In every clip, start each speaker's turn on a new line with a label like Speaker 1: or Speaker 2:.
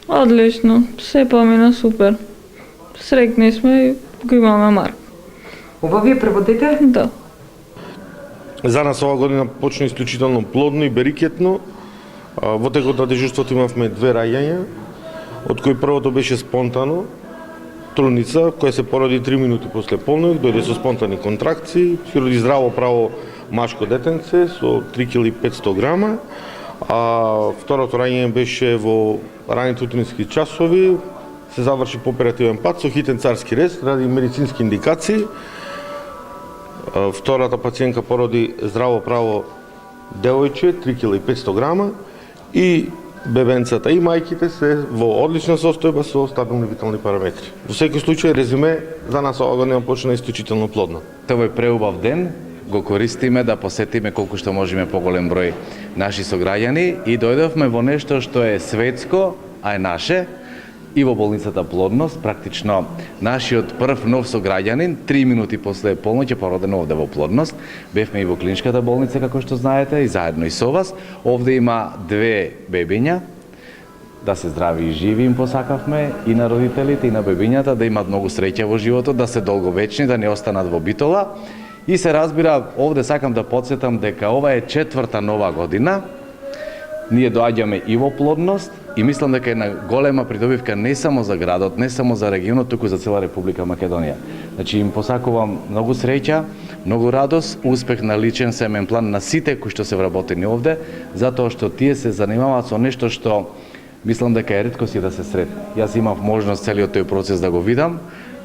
Speaker 1: Одлично, се помина супер. Срекни сме и го имаме Марко.
Speaker 2: Ова вие преводите?
Speaker 1: Да.
Speaker 3: За нас ова година почна исклучително плодно и берикетно. Во текот на дежурството имавме 2 раѓања, од кои првото беше спонтано, трудница која се породи 3 минути после полноќ, дојде со спонтани контракции, се роди здраво право машко детенце со 3 кг 500 грама, а второто раѓање беше во раните утрински часови, се заврши по оперативен пат со хитен царски рез ради медицински индикации. Втората пациентка породи здраво право девојче, 3 кг 500 грама и бебенцата и мајките се во одлична состојба со стабилни витални параметри. Во секој случај, резюме, за нас ова година почна исклучително плодно.
Speaker 4: Тоа е преубав ден, го користиме да посетиме колку што можеме поголем број наши сограѓани и дојдовме во нешто што е светско, а е наше, и во болницата Плодност, практично нашиот прв нов сограѓанин, 3 минути после полноќ е породен овде во Плодност. Бевме и во клиничката болница, како што знаете, и заедно и со вас. Овде има 2 бебиња, да се здрави и живи им посакавме и на родителите и на бебињата, да имат многу среќа во животот, да се долговечни, да не останат во битола. И се разбира, овде сакам да подсетам дека ова е 4-та нова година. Ние доаѓаме и во Плодност и мислам дека е на голема придобивка не само за градот, не само за регионот, туку за цела Република Македонија. Значи им посакувам многу среќа, многу радост, успех на личен семен план на сите кои што се вработени овде, затоа што тие се занимаваат со нешто што мислам дека е ретко си да се сретне. Јас имав можност целиот тој процес да го видам,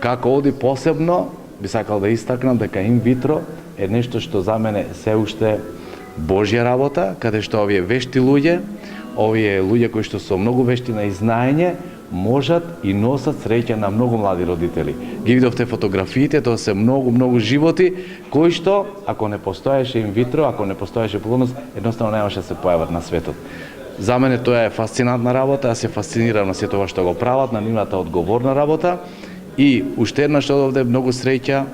Speaker 4: како оди посебно би сакал да истакнам дека инвитро е нешто што за мене се уште Божја работа, каде што овие вешти луѓе, овие луѓе кои што со многу вештина и знаење, можат и носат среќа на многу млади родители. Ги видовте фотографиите, тоа се многу животи, кои што, ако не постоеше инвитро, ако не постоеше Плодност, едноставно немаше да се појават на светот. За мене тоа е фасцинантна работа, јас се фасцинирам на сето ова што го прават, на нивната одговорна работа и уште еднаш овде многу среќа,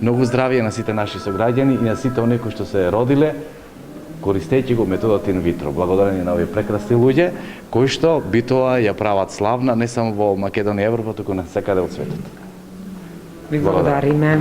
Speaker 4: многу здравје на сите наши сограѓани и на сите оние кои што се родиле користејќи го методот инвитро. Благодарение на овие прекрасни луѓе кои што битола ја прават славна не само во Македонија и Европа, туку на секаде од светот.
Speaker 2: Ви благодариме.